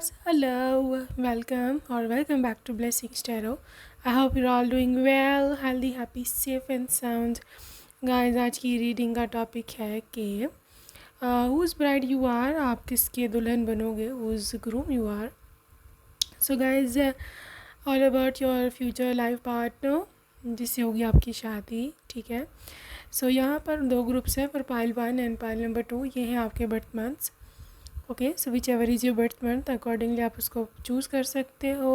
loves, hello, welcome back to Blessings Tarot. I hope you're all doing well, healthy, happy, safe and sound. Guys, आज की reading का topic है कि whose bride you are, आप किसके दुल्हन बनोगे, whose groom you are. So guys, all about your future life partner, जिससे होगी आपकी शादी, ठीक है. सो यहाँ पर दो ग्रुप्स हैं, for pile 1 and pile number 2. ये हैं आपके birth months. Okay, so whichever is your birth month, accordingly आप उसको चूज़ कर सकते हो.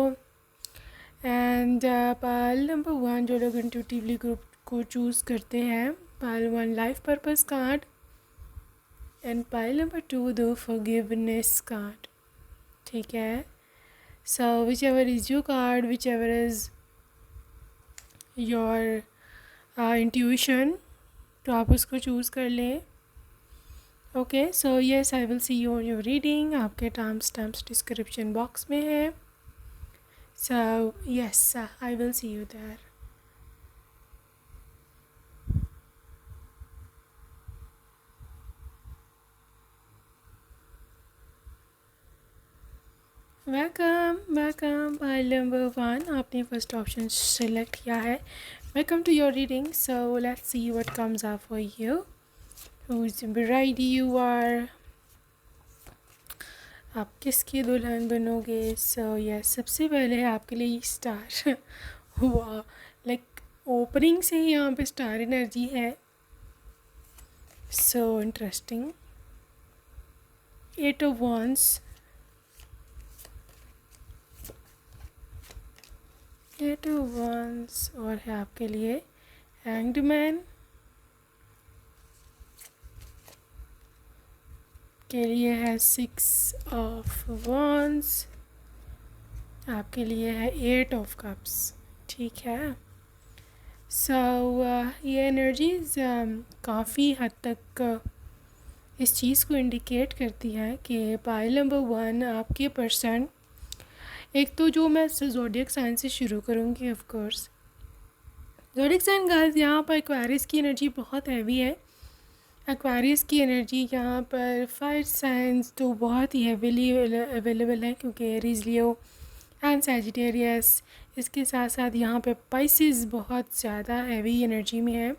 एंड पाइल नंबर 1 जो लोग इंट्यूटिवली ग्रुप को चूज़ करते हैं, pile 1 life purpose card and pile number 2 the forgiveness card. ठीक है. So whichever is your card, whichever is your intuition, तो आप उसको चूज़ कर लें. Okay, so yes, I will see you on your reading. आपके timestamps description box में है. So yes, I will see you there. Welcome pile number 1, आपने first option select किया है. Welcome to your reading. So let's see what comes up for you. Whose bride you are, आप किसकी दुल्हन बनोगे. So yes, सबसे पहले है आपके लिए स्टार. वाह, लाइक ओपनिंग से ही यहाँ पे स्टार एनर्जी है. So interesting. 8 of Wands, 8 of Wands, और है आपके लिए Hanged Man. के लिए है 6 of Wands, आपके लिए है 8 of Cups. ठीक है. सो ये एनर्जीज काफ़ी हद तक इस चीज़ को इंडिकेट करती हैं कि पाइल नंबर 1 आपके पर्सन, एक तो जो मैं ज़ोडिएक साइन से शुरू करूँगी. Of course zodiac sign guys, यहाँ पर एक्वेरियस की एनर्जी बहुत हैवी है. एक्वेरियस की एनर्जी यहाँ पर फायर साइंस तो बहुत ही हेविली अवेलेबल है, क्योंकि एरीज, लियो एंड सैजिटेरियस. इसके साथ साथ यहाँ पे पाइसिस बहुत ज़्यादा हैवी एनर्जी में है.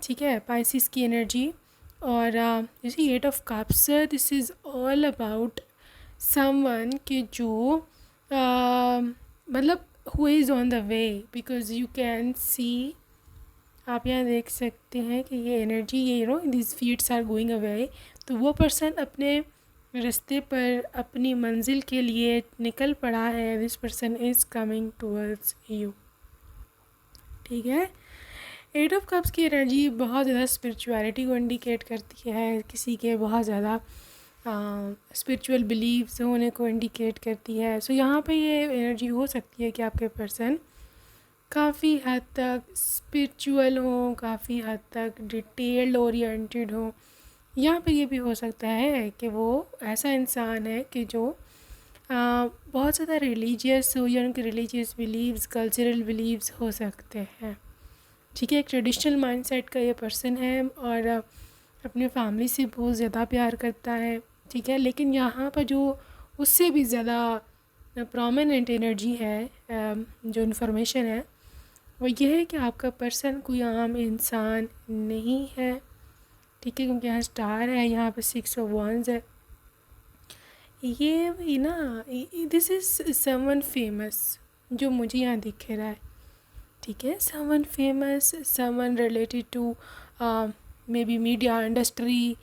ठीक है, पाइसिस की एनर्जी. और जैसे 8 of Cups, this is all about someone के जो मतलब who is on the way, because you can see, आप यहाँ देख सकते हैं कि ये एनर्जी, ये this feats are going away. तो वो पर्सन अपने रास्ते पर अपनी मंजिल के लिए निकल पड़ा है. This person is coming towards you. ठीक है. 8 of Cups की एनर्जी बहुत ज़्यादा स्पिरिचुअलिटी को इंडिकेट करती है, किसी के बहुत ज़्यादा स्पिरिचुअल बिलीव्स होने को इंडिकेट करती है. सो यहाँ पे ये एनर्जी हो सकती है कि आपके पर्सन काफ़ी हद तक स्पिरिचुअल हो, काफ़ी हद तक डिटेल्ड ओरिएंटेड हो. यहाँ पे ये भी हो सकता है कि वो ऐसा इंसान है कि जो बहुत ज़्यादा रिलीजियस हो, या उनके रिलीजियस बिलीव्स, कल्चरल बिलीव्स हो सकते हैं. ठीक है. एक ट्रेडिशनल माइंडसेट का ये पर्सन है और अपने फैमिली से बहुत ज़्यादा प्यार करता है. ठीक है. लेकिन यहाँ पर जो उससे भी ज़्यादा प्रोमिनेंट एनर्जी है, जो इन्फॉर्मेशन है, वो ये है कि आपका पर्सन कोई आम इंसान नहीं है. ठीक है. क्योंकि यहाँ स्टार है, यहाँ पे 6 of Wands है. ये ना, दिस इज़ समवन फेमस जो मुझे यहाँ दिख रहा है. ठीक है. Someone famous, someone related to maybe media industry,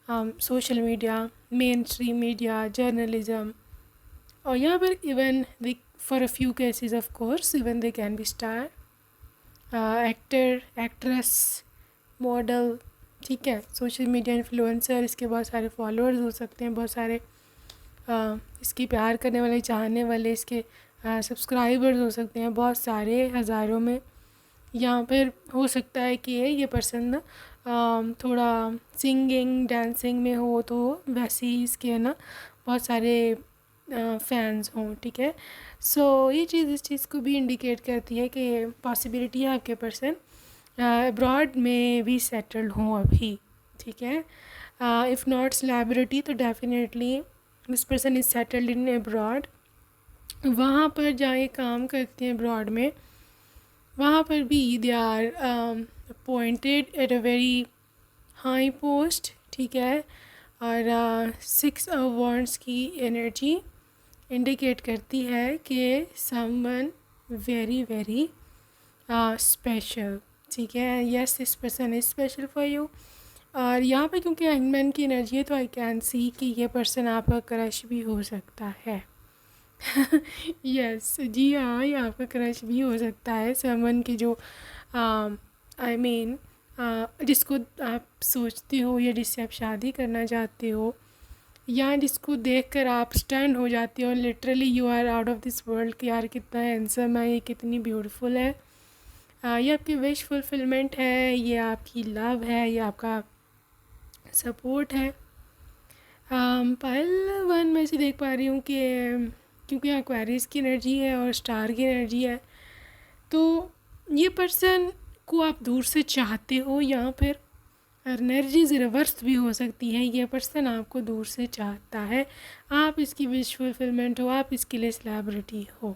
social media, mainstream media, journalism. और यहाँ पर even the for a few cases of course even they can be star, actor, actress, model. ठीक है. Social media influencer, इसके बहुत सारे followers हो सकते हैं, बहुत सारे इसकी प्यार करने वाले, चाहने वाले, इसके सब्सक्राइबर्स हो सकते हैं, बहुत सारे हज़ारों में. यहाँ पर हो सकता है कि ये पर्सन ना थोड़ा सिंगिंग डांसिंग में हो, तो वैसे ही इसके ना बहुत सारे फैंस हों. ठीक है. सो ये चीज़ इस चीज़ को भी इंडिकेट करती है कि पॉसिबिलिटी है आपके पर्सन अब्रॉड में भी सेटल्ड हों अभी. ठीक है. इफ़ नॉट सेलिब्रिटी तो definitely this person is settled in abroad, वहाँ पर जहाँ काम करते हैं अब्रॉड में, वहाँ पर भी they are appointed at a very high post, ठीक है। और 6 of Wands की एनर्जी इंडिकेट करती है कि समवन वेरी वेरी स्पेशल, ठीक है। Yes, this person is special for you. और यहाँ पे क्योंकि हैंगमैन की एनर्जी है तो आई कैन सी कि ये पर्सन आपका क्रश भी हो सकता है। यस जी हाँ, ये आपका क्रश भी हो सकता है। समवन की जो आई मीन जिसको आप सोचते हो या जिससे आप शादी करना चाहते हो, या जिसको देखकर आप स्टन हो जाते हो, literally you are out of this world कि यार कितना हैंडसम है, ये कितनी ब्यूटीफुल है। ये आपकी विश फुलफिलमेंट है, ये आपकी लव है, ये आपका सपोर्ट है। पायल 1 में से देख पा रही हूँ कि क्योंकि एक्वेरियस की एनर्जी है और स्टार की एनर्जी है, तो ये पर्सन को आप दूर से चाहते हो, या फिर एनर्जीज रिवर्स भी हो सकती है। ये पर्सन आपको दूर से चाहता है, आप इसकी विश फुलफिलमेंट हो, आप इसके लिए सेलिब्रिटी हो।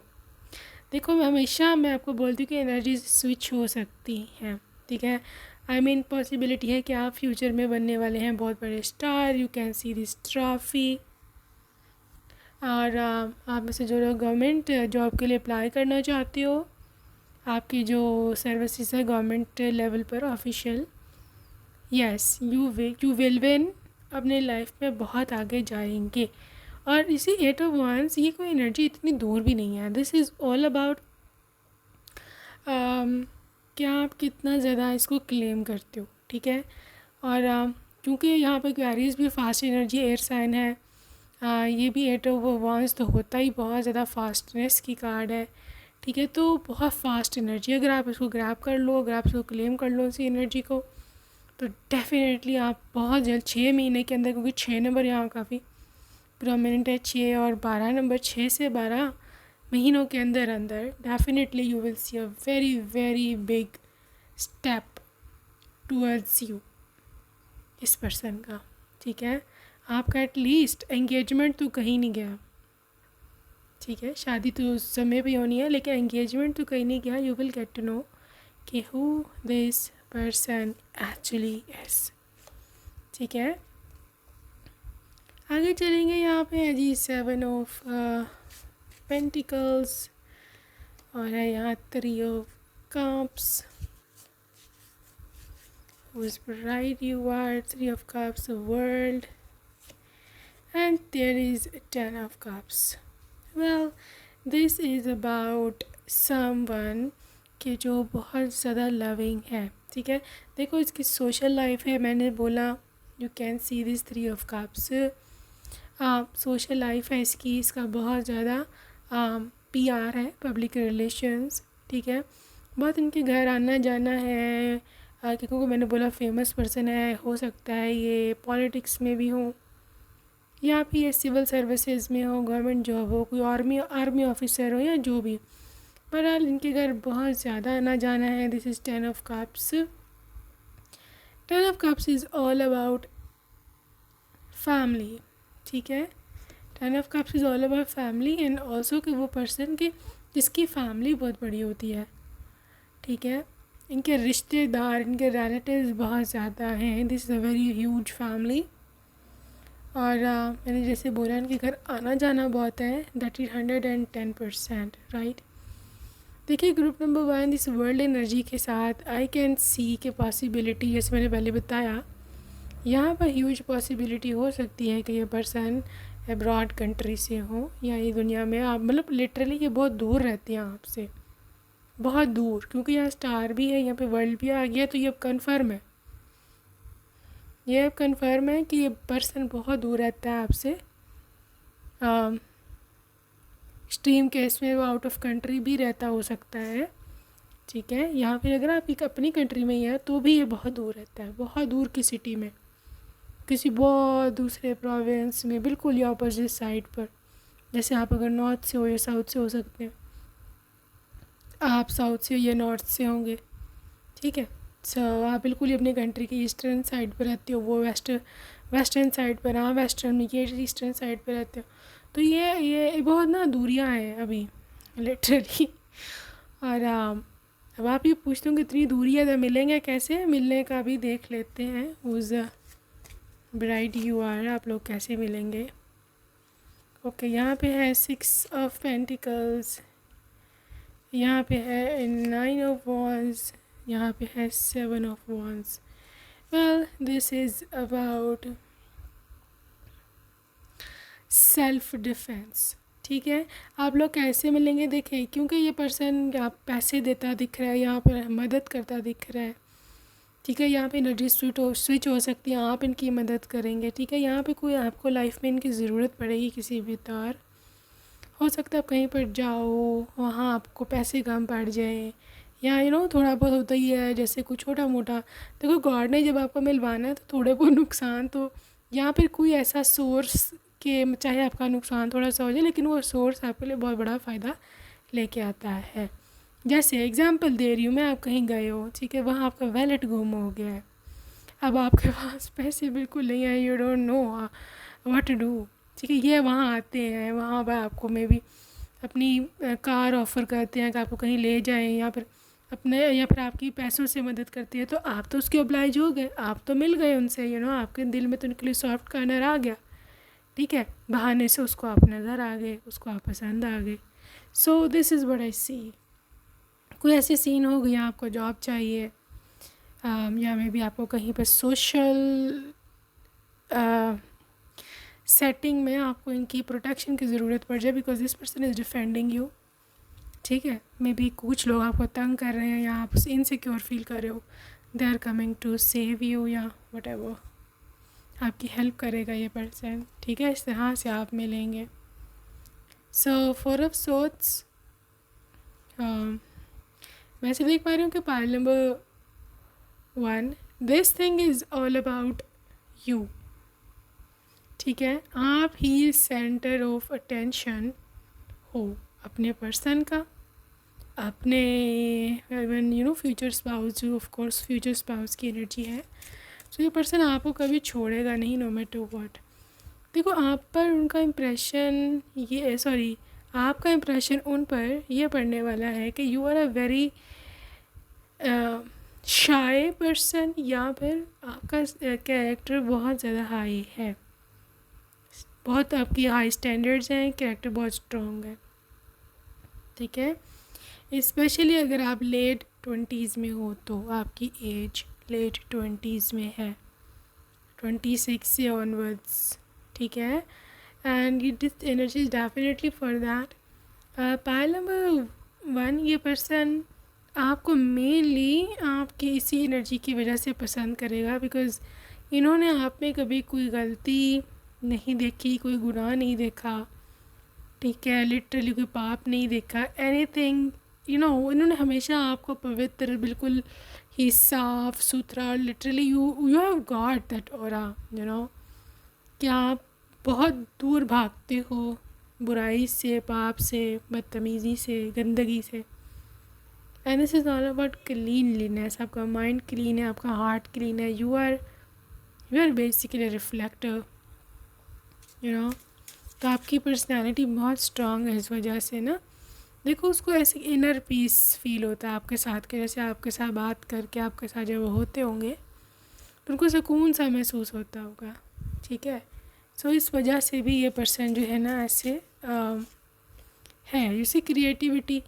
देखो मैं आपको बोलती हूँ कि एनर्जीज स्विच हो सकती हैं, ठीक है। आई मीन पॉसिबिलिटी है कि आप फ्यूचर में बनने वाले हैं बहुत बड़े star, you can see this trophy. और आप में से जो लोग गवर्नमेंट जॉब के लिए अप्लाई करना चाहते हो, आपकी जो सर्विसेज है गवर्नमेंट लेवल पर official, yes you will win, अपने लाइफ में बहुत आगे जाएंगे। और इसी 8 of Wands, ये कोई एनर्जी इतनी दूर भी नहीं है। दिस इज़ ऑल अबाउट क्या आप कितना ज़्यादा इसको क्लेम करते हो, ठीक है। और क्योंकि यहाँ पर क्वेरीज भी फास्ट एनर्जी एयर साइन है, ये भी 8 of Wands तो होता ही बहुत ज़्यादा फास्टनेस की कार्ड है, ठीक है। तो बहुत फास्ट एनर्जी, अगर आप इसको ग्रैब कर लो, अगर आप इसको क्लेम कर लो इसी एनर्जी को, तो डेफिनेटली आप बहुत जल्द 6 महीने के अंदर, क्योंकि 6 नंबर यहाँ काफ़ी प्रोमिनेंट है, 6 और 12 नंबर, 6 से 12 महीनों के अंदर अंदर definitely you will see a very very big step towards you, इस पर्सन का, ठीक है। आपका एटलीस्ट एंगेजमेंट तो कहीं नहीं गया, ठीक है। शादी तो उस समय भी होनी है, लेकिन एंगेजमेंट तो कहीं नहीं गया। You will get to know कि who this person actually is, ठीक है। आगे चलेंगे, यहाँ पे है जी 7 of Pentacles और है यहाँ 3 of Cups। Whose bride you are, 3 of Cups, a world, and there is 10 of Cups. Well, this is about someone कि जो बहुत ज़्यादा लविंग है, ठीक है। देखो इसकी सोशल लाइफ है, मैंने बोला you can see this 3 of Cups। Social life है इसकी, इसका बहुत ज़्यादा PR है, पब्लिक रिलेशंस, ठीक है। बहुत इनके घर आना जाना है, क्योंकि मैंने बोला फेमस पर्सन है, हो सकता है ये पॉलिटिक्स में भी हो, या फिर ये सिविल सर्विसेज में हो, गवर्नमेंट जॉब हो, कोई आर्मी ऑफिसर हो, या जो भी। बहरहाल इनके घर बहुत ज़्यादा आना जाना है। This is 10 of Cups। 10 of Cups is all about family, ठीक है। 10 of Cups is all about family and also कि वो पर्सन की जिसकी फैमिली बहुत बड़ी होती है, ठीक है। इनके रिश्तेदार, इनके रिलेटिव्स बहुत ज़्यादा हैं। This is a very huge family. और मैंने जैसे बोला इनके घर आना जाना बहुत है, दैट इज़ 110%, राइट। देखिए ग्रुप नंबर 1 इस वर्ल्ड एनर्जी के साथ आई कैन सी के पॉसिबिलिटी, जैसे मैंने पहले बताया, यहाँ पर ह्यूज पॉसिबिलिटी हो सकती है कि ये पर्सन अब्रॉड कंट्री से हो, या ये दुनिया में आप मतलब लिटरली ये बहुत दूर रहते हैं आपसे, बहुत दूर, क्योंकि यहाँ स्टार भी है, यहाँ पे वर्ल्ड भी आ गया, तो ये अब कन्फर्म है, ये अब कन्फर्म है कि ये पर्सन बहुत दूर रहता है आपसे। एक्सट्रीम केस में वो आउट ऑफ कंट्री भी रहता हो सकता है, ठीक है। यहाँ पे अगर आप एक अपनी कंट्री में ही है तो भी ये बहुत दूर रहता है, बहुत दूर की सिटी में, किसी बहुत दूसरे प्रोविंस में, बिल्कुल या अपोजिट साइड पर। जैसे आप अगर नॉर्थ से हो या साउथ से हो सकते हैं, आप साउथ से या नॉर्थ से होंगे, ठीक है। सो आप बिल्कुल ही अपने कंट्री की ईस्टर्न साइड पर रहते हो, वो वेस्टर्न साइड पर, हाँ वेस्टर्न में, ये ईस्टर्न साइड पर रहते हो। तो ये बहुत ना दूरियां हैं अभी लिटरली। और अब आप ये पूछते हो कि इतनी दूरी है तो मिलेंगे कैसे, मिलने का भी देख लेते हैं। उस ब्राइड यू आर, आप लोग कैसे मिलेंगे। ओके, यहाँ पे है 6 ऑफ पेंटिकल्स, यहाँ पे है 9 ऑफ वॉन्ड्स, यहाँ पे है 7 of wands. Well this is about self defence. ठीक है, आप लोग कैसे मिलेंगे देखिए, क्योंकि ये पर्सन आप पैसे देता दिख रहा है, यहाँ पर मदद करता दिख रहा है। ठीक है, यहाँ पे एनर्जी स्विच हो सकती है, आप इनकी मदद करेंगे। ठीक है, यहाँ पे कोई आपको लाइफ में इनकी ज़रूरत पड़ेगी किसी भी तरह। हो सकता है आप कहीं पर जाओ, वहाँ आपको पैसे कम पड़ जाए, या थोड़ा बहुत होता ही है, जैसे कुछ छोटा मोटा। देखो गॉड ने जब आपको मिलवाना है तो थोड़े बहुत नुकसान तो यहाँ पर कोई ऐसा सोर्स कि चाहे आपका नुकसान थोड़ा सा हो जाए, लेकिन वो सोर्स आपके लिए बहुत बड़ा फ़ायदा लेके आता है। जैसे एग्जांपल दे रही हूँ मैं, आप कहीं गए हो, ठीक है, वहाँ आपका वैलेट गुम हो गया है, अब आपके पास पैसे बिल्कुल नहीं है, you don't know what to do. ठीक है, ये वहाँ आते हैं, वहाँ पर आपको मे भी अपनी कार ऑफ़र करते हैं कि आपको कहीं ले जाएं, या फिर आपकी पैसों से मदद करती है, तो आप तो उसके ऑब्लाइज हो गए, आप तो मिल गए उनसे, आपके दिल में तो उनके लिए सॉफ्ट कॉर्नर आ गया। ठीक है, बहाने से उसको आप नज़र आ गए, उसको आप पसंद आ गए। So this is what I see. कोई ऐसे सीन हो गया, आपको जॉब चाहिए, या मे बी आपको कहीं पर सोशल सेटिंग में आपको इनकी प्रोटेक्शन की ज़रूरत पड़ जाए, because this person is defending you. ठीक है, मे बी कुछ लोग आपको तंग कर रहे हैं, या आप इनसिक्योर फील कर रहे हो, they are coming to save you, या वट एवर, आपकी हेल्प करेगा ये पर्सन। ठीक है, इस तरह से आप मिलेंगे। सो 4 ऑफ सोर्ड्स, मैं से देख पा रही हूँ कि pile number 1, this thing is all about you. ठीक है, आप ही सेंटर ऑफ अटेंशन हो अपने पर्सन का, अपने इवन फ्यूचर स्पाउस, जो ऑफ कोर्स फ्यूचर स्पाउस की एनर्जी है। तो ये पर्सन आपको कभी छोड़ेगा नहीं, नो मैटर व्हाट। देखो आप पर उनका इम्प्रेशन आपका इम्प्रेशन उन पर यह पड़ने वाला है कि you are a very shy person, या फिर आपका कैरेक्टर बहुत ज़्यादा हाई है, बहुत आपकी हाई स्टैंडर्ड्स हैं, कैरेक्टर बहुत स्ट्रॉन्ग है। ठीक है, स्पेशली अगर आप लेट 20s में हो, तो आपकी एज लेट 20s में है, 26 से ऑनवर्ड्स। ठीक है, and this energy is definitely for that. Pile number 1, ये पर्सन आपको मेनली आपकी इसी एनर्जी की वजह से पसंद करेगा, बिकॉज़ इन्होंने आप में कभी कोई गलती नहीं देखी, कोई गुनाह नहीं देखा। ठीक है, लिटरली कोई पाप नहीं देखा, एनीथिंग। इन्होंने हमेशा आपको पवित्र, बिल्कुल ही साफ़ सुथरा, literally you have got that aura, कि आप बहुत दूर भागते हो बुराई से, पाप से, बदतमीज़ी से, गंदगी से। And this is all about cleanliness. आपका माइंड क्लीन है, आपका हार्ट क्लीन है, यू आर बेसिकली रिफ्लेक्टर, तो आपकी पर्सनैलिटी बहुत स्ट्रॉन्ग है इस वजह से ना। देखो उसको ऐसे इनर पीस फील होता है आपके साथ के, जैसे आपके साथ बात करके, आपके साथ जब वो होते होंगे तो उनको सुकून सा महसूस होता होगा। ठीक है, सो इस वजह से भी ये पर्सन जो है ना ऐसे है। जैसे क्रिएटिविटी,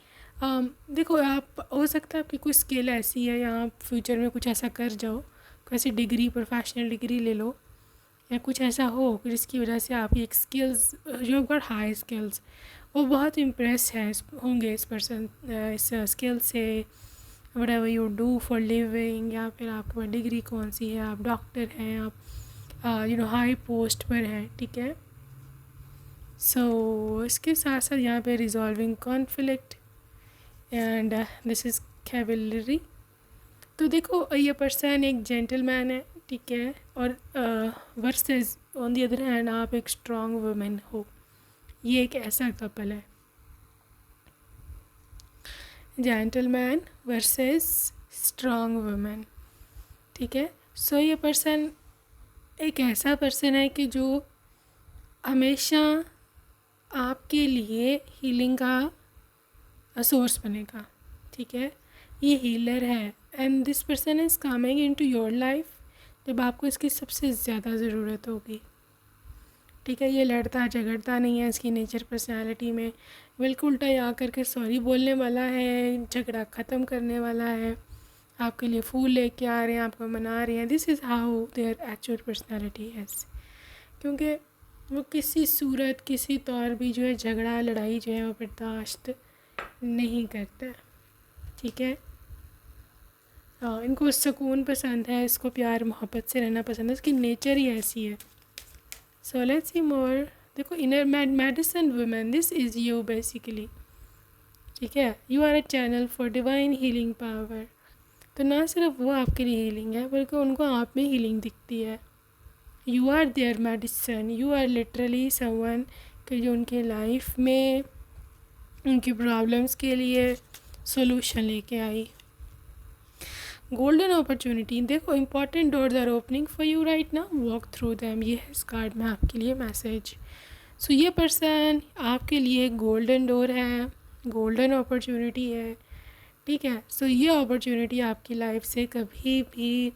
देखो आप, हो सकता है आपकी कोई स्किल ऐसी है, या आप फ्यूचर में कुछ ऐसा कर जाओ, कोई ऐसी डिग्री, प्रोफेशनल डिग्री ले लो, या कुछ ऐसा हो जिसकी वजह से आपकी एक स्किल्स, जो गॉट हाई स्किल्स, वो बहुत इम्प्रेस होंगे इस पर्सन, इस स्किल से, what ever you do for living, या फिर आपके पास डिग्री कौन सी है, आप डॉक्टर हैं, आप हाई पोस्ट पर हैं। ठीक है, सो इसके साथ साथ यहाँ पे resolving conflict, and this is cavalry. तो देखो ये पर्सन एक जेंटलमैन है, ठीक है, और versus on the other hand आप एक स्ट्रॉन्ग वुमेन हो। ये एक ऐसा कपल है, जेंटलमैन वर्सेस स्ट्रॉन्ग वुमेन। ठीक है। सो ये पर्सन एक ऐसा पर्सन है कि जो हमेशा आपके लिए हीलिंग का सोर्स बनेगा, ठीक है। ये हीलर है and this person is coming into your life जब आपको इसकी सबसे ज़्यादा ज़रूरत होगी, ठीक है। ये लड़ता झगड़ता नहीं है, इसकी नेचर पर्सनालिटी में बिल्कुल उल्टा यहाँ करके सॉरी बोलने वाला है, झगड़ा ख़त्म करने वाला है, आपके लिए फूल लेके आ रहे हैं, आपको मना रहे हैं। This is how their actual personality है, क्योंकि वो किसी सूरत किसी तौर भी जो है झगड़ा लड़ाई जो है वो बर्दाश्त नहीं करता, ठीक है। इनको सुकून पसंद है, इसको प्यार मोहब्बत से रहना पसंद है, इसकी नेचर ही ऐसी है। So let's see more. देखो inner medicine women, this is you basically, ठीक है। You are a channel for divine healing power. तो ना सिर्फ वो आपके लिए हीलिंग है बल्कि उनको आप में हीलिंग दिखती है। You are their medicine, you are literally someone कि जो उनके लाइफ में उनकी प्रॉब्लम्स के लिए सोल्यूशन लेके आई। गोल्डन अपॉर्चुनिटी, देखो important doors are opening for you right now, walk through them. ये है इस कार्ड में आपके लिए मैसेज। सो ये पर्सन आपके लिए गोल्डन डोर है, गोल्डन अपॉर्चुनिटी है, ठीक है। सो ये अपॉर्चुनिटी आपकी लाइफ से कभी भी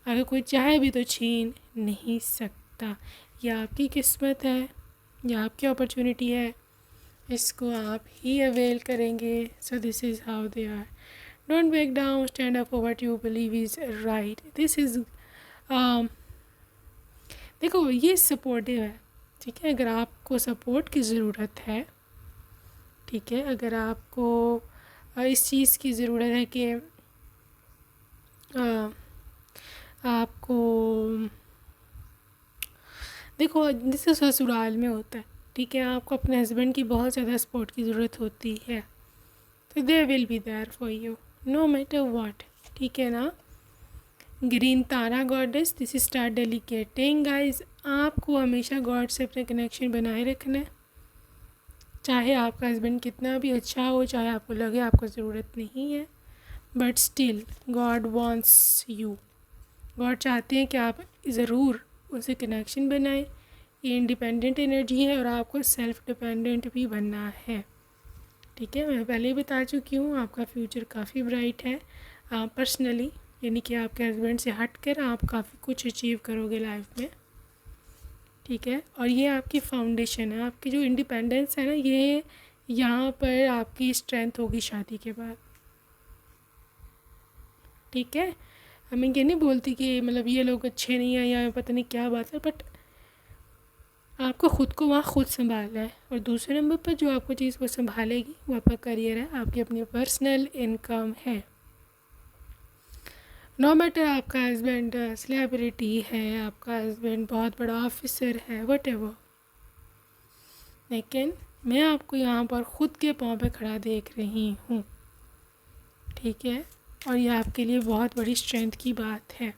अगर कोई चाहे भी तो छीन नहीं सकता। यह आपकी किस्मत है, यह आपकी अपॉर्चुनिटी है, इसको आप ही अवेल करेंगे। So this is how they are. Don't back down, stand up for what you believe is right. This is देखो ये सपोर्टिव है, ठीक है। अगर आपको सपोर्ट की ज़रूरत है, ठीक है, अगर आपको इस चीज़ की ज़रूरत है कि आपको देखो जैसे ससुराल में होता है, ठीक है, आपको अपने हस्बैंड की बहुत ज़्यादा सपोर्ट की ज़रूरत होती है, तो they will be there for you no matter what, ठीक है ना। Green Tara goddess, this is start delegating guys. आपको हमेशा गॉड से अपने कनेक्शन बनाए रखना है, चाहे आपका हस्बैंड कितना भी अच्छा हो, चाहे आपको लगे आपको ज़रूरत नहीं है, but still God wants you. God चाहते हैं कि आप ज़रूर उनसे कनेक्शन बनाएं। ये इंडिपेंडेंट एनर्जी है और आपको सेल्फ डिपेंडेंट भी बनना है, ठीक है। मैं पहले ही बता चुकी हूँ आपका फ्यूचर काफ़ी ब्राइट है। पर्सनली यानी कि आपके हस्बैंड से हट कर आप काफ़ी कुछ अचीव करोगे लाइफ में, ठीक है। और ये आपकी फाउंडेशन है, आपकी जो इंडिपेंडेंस है ना, ये यहाँ पर आपकी स्ट्रेंथ होगी शादी के बाद, ठीक है। मैं ये नहीं बोलती कि मतलब ये लोग अच्छे नहीं हैं या पता नहीं क्या बात है, बट आपको ख़ुद को वहाँ खुद संभालना है। और दूसरे नंबर पर जो आपको चीज़ को संभालेगी वो आपका करियर है, आपकी अपनी पर्सनल इनकम है। नो मैटर आपका हस्बैंड सेलिब्रिटी है, आपका हस्बैंड बहुत बड़ा ऑफिसर है, व्हाटएवर, लेकिन मैं आपको यहाँ पर ख़ुद के पाँव पे खड़ा देख रही हूँ, ठीक है। और ये आपके लिए बहुत बड़ी स्ट्रेंथ की बात है।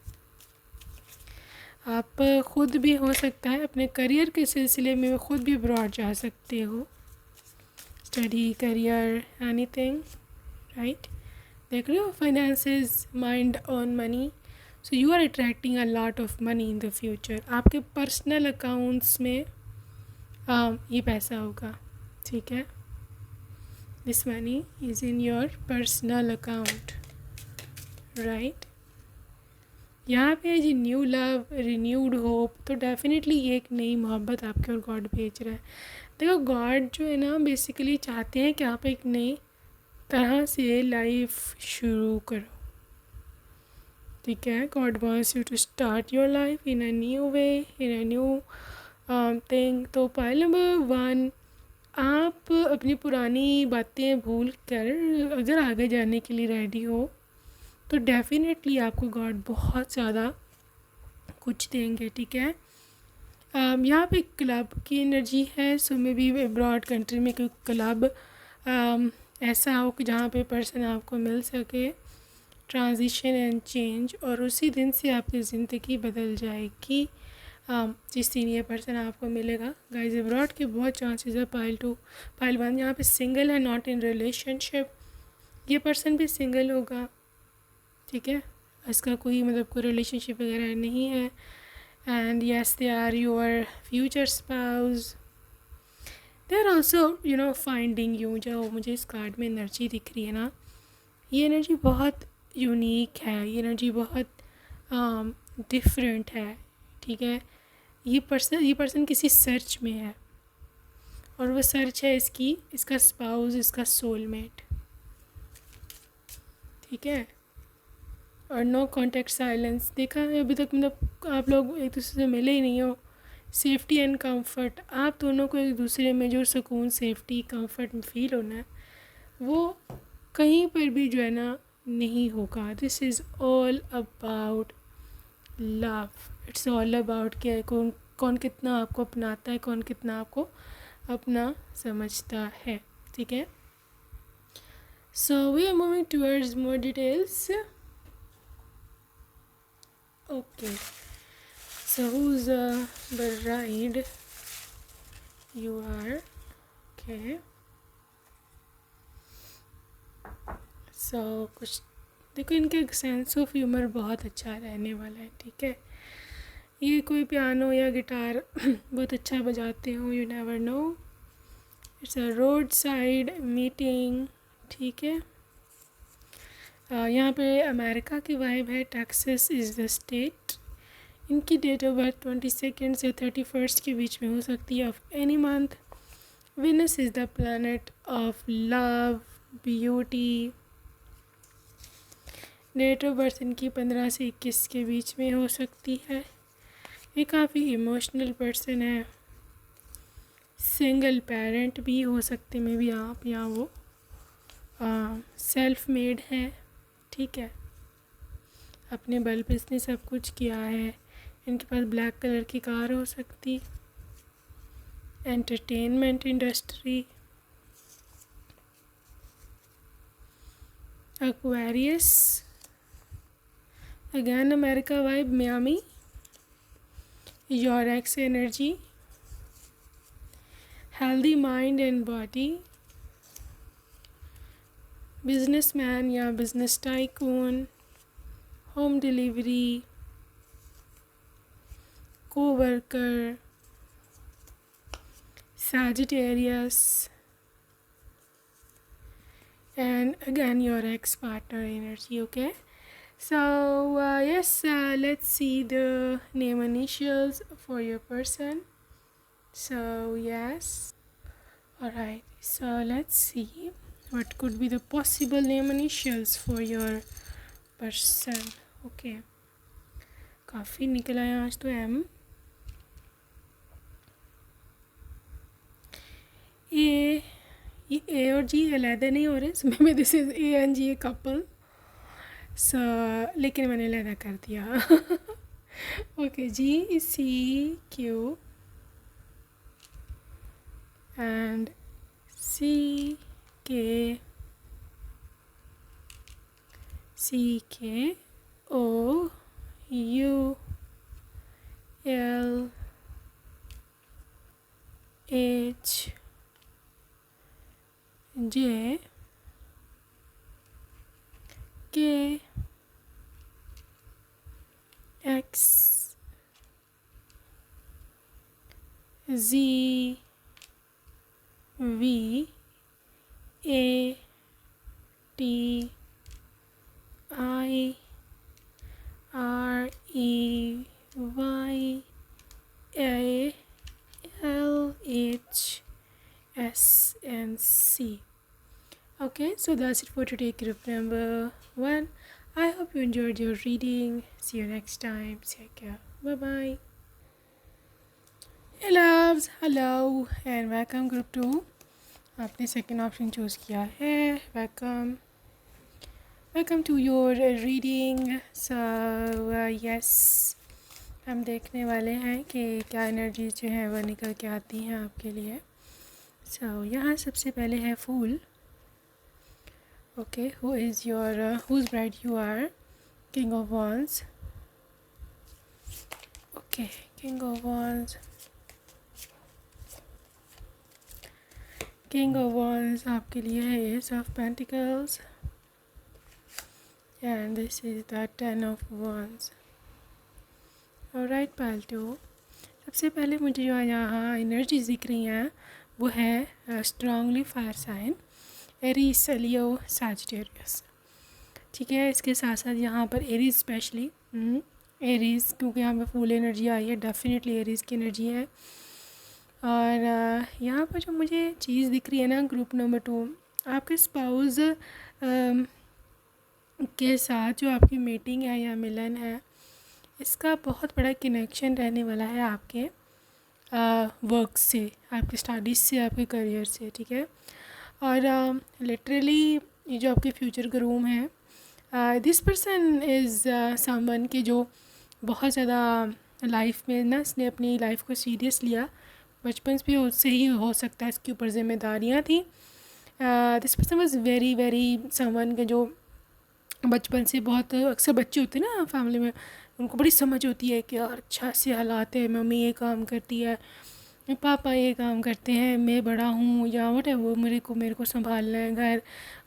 आप ख़ुद भी हो सकता है अपने करियर के सिलसिले में ख़ुद भी अब्रॉड जा सकते हो, स्टडी करियर एनीथिंग, राइट। देख रहे हो, finances, mind on money, so you are attracting a lot of money in the future. आपके पर्सनल अकाउंट्स में ये पैसा होगा, ठीक है। This money is in your personal account, right. यहाँ पे जी न्यू लव, रिन्यूड होप, तो डेफिनेटली ये एक नई मोहब्बत आपके और गॉड भेज रहा है। देखो गॉड जो है ना बेसिकली चाहते हैं कि आप एक नई तरह से लाइफ शुरू करो, ठीक है। God wants you to start your life in a new way, in a new thing. तो पॉइंट नंबर 1, आप अपनी पुरानी बातें भूल कर अगर आगे जाने के लिए रेडी हो तो डेफिनेटली आपको गॉड बहुत ज़्यादा कुछ देंगे, ठीक है। यहाँ पे क्लब की एनर्जी है, सो मे बी अब्रॉड कंट्री में कोई क्लब ऐसा हो कि जहाँ पे पर्सन आपको मिल सके, ट्रांजिशन एंड चेंज, और उसी दिन से आपकी ज़िंदगी बदल जाएगी जिस दिन ये पर्सन आपको मिलेगा। गाइस अब्रॉड के बहुत चांसेस है। पाइल 1 यहाँ पे सिंगल है, नॉट इन रिलेशनशिप, ये पर्सन भी सिंगल होगा, ठीक है। इसका कोई मतलब कोई रिलेशनशिप वगैरह नहीं है। And yes they are your future spouse. They are also finding you. जो मुझे इस कार्ड में एनर्जी दिख रही है ना, ये एनर्जी बहुत यूनिक है, ये एनर्जी बहुत डिफरेंट है, ठीक है। ये पर्सन किसी सर्च में है, और वो सर्च है इसका स्पाउस, इसका सोलमेट, ठीक है। और नो कॉन्टेक्ट साइलेंस देखा है अभी तक, मतलब आप लोग एक दूसरे से मिले ही नहीं हो। सेफ्टी एंड कंफर्ट, आप दोनों को एक दूसरे में जो सुकून, सेफ्टी, कंफर्ट फील होना है, वो कहीं पर भी जो है ना नहीं होगा। This is all about love. It's all about कि कौन कौन कितना आपको अपनाता है, कौन कितना आपको अपना समझता है, ठीक है। So we are moving towards more details. Okay, so who's the bride? You are. Okay, so कुछ देखो, इनके सेंस ऑफ ह्यूमर बहुत अच्छा रहने वाला है, ठीक है। ये कोई पियानो या गिटार बहुत अच्छा बजाते हो, you never know. It's a roadside meeting, ठीक है। यहाँ पे अमेरिका की वाइब है। Texas is the state. इनकी डेट ऑफ बर्थ 22 से 31 के बीच में हो सकती है, of any month. Venus is the planet of love, beauty. Date of birth इनकी 15 से 21 के बीच में हो सकती है। ये काफ़ी इमोशनल पर्सन है। सिंगल पेरेंट भी हो सकते में भी आप, या वो सेल्फ मेड है, ठीक है। अपने बल पे इसने सब कुछ किया है। इनके पास ब्लैक कलर की कार हो सकती। Entertainment industry. Aquarius, again America vibe, Miami. Your ex energy. Healthy mind and body. Businessman या business tycoon. Home delivery, co-worker, Sagittarius, and again your ex-partner energy, okay. So yes, let's see the name initials for your person. So yes, all right, so let's see what could be the possible name initials for your person, okay. काफ़ी निकला है आज तो। M, ए, ये ए और जी अलहदा नहीं हो रहे इसमें में। This is A and G, a couple. So लेकिन मैंने अलहदा कर दिया। Okay, G C Q and C K O U L H J K X G V A T I R E Y A L H S and C. Okay, so that's it for today, group number 1. I hope you enjoyed your reading. See you next time. Take care. Bye bye. Hey loves, hello and welcome group 2. आपने second option choose किया है। Welcome to your reading. So yes, हम देखने वाले हैं कि क्या energies जो हैं वो निकल के आती हैं आपके लिए। सो यहाँ सबसे पहले है फूल। Okay, who is your whose bride you are? King of wands. Okay, king of wands. King of wands आपके लिए है ace of pentacles, and this is the 10 of Wands। Alright पाल्टो, सबसे पहले मुझे जो यहाँ एनर्जीज दिख रही हैं वो है स्ट्रांगली फायर साइन एरीज, लियो, सैजिटेरियस। ठीक है, इसके साथ साथ यहाँ पर एरीज स्पेशली एरीज, क्योंकि यहाँ पे फुल एनर्जी आई है, डेफिनेटली एरीज की एनर्जी है। और यहाँ पर जो मुझे चीज़ दिख रही है ना, ग्रुप नंबर 2, आपके स्पाउस के साथ जो आपकी मीटिंग है या मिलन है, इसका बहुत बड़ा कनेक्शन रहने वाला है आपके वर्क से, आपके स्टडीज़ से, आपके करियर से। ठीक है, और लिटरली ये जो आपके फ्यूचर का रूम है, दिस पर्सन इज़ समवन के जो बहुत ज़्यादा लाइफ में ना, इसने अपनी लाइफ को सीरियस लिया, बचपन से भी उससे ही हो सकता है इसके ऊपर जिम्मेदारियाँ थी। This person was very very someone के जो बचपन से, बहुत अक्सर बच्चे होते हैं ना फैमिली में, उनको बड़ी समझ होती है कि यार अच्छा से हालात है, मम्मी ये काम करती है, पापा ये काम करते हैं, मैं बड़ा हूँ या वट है, वो मेरे को संभालना है घर,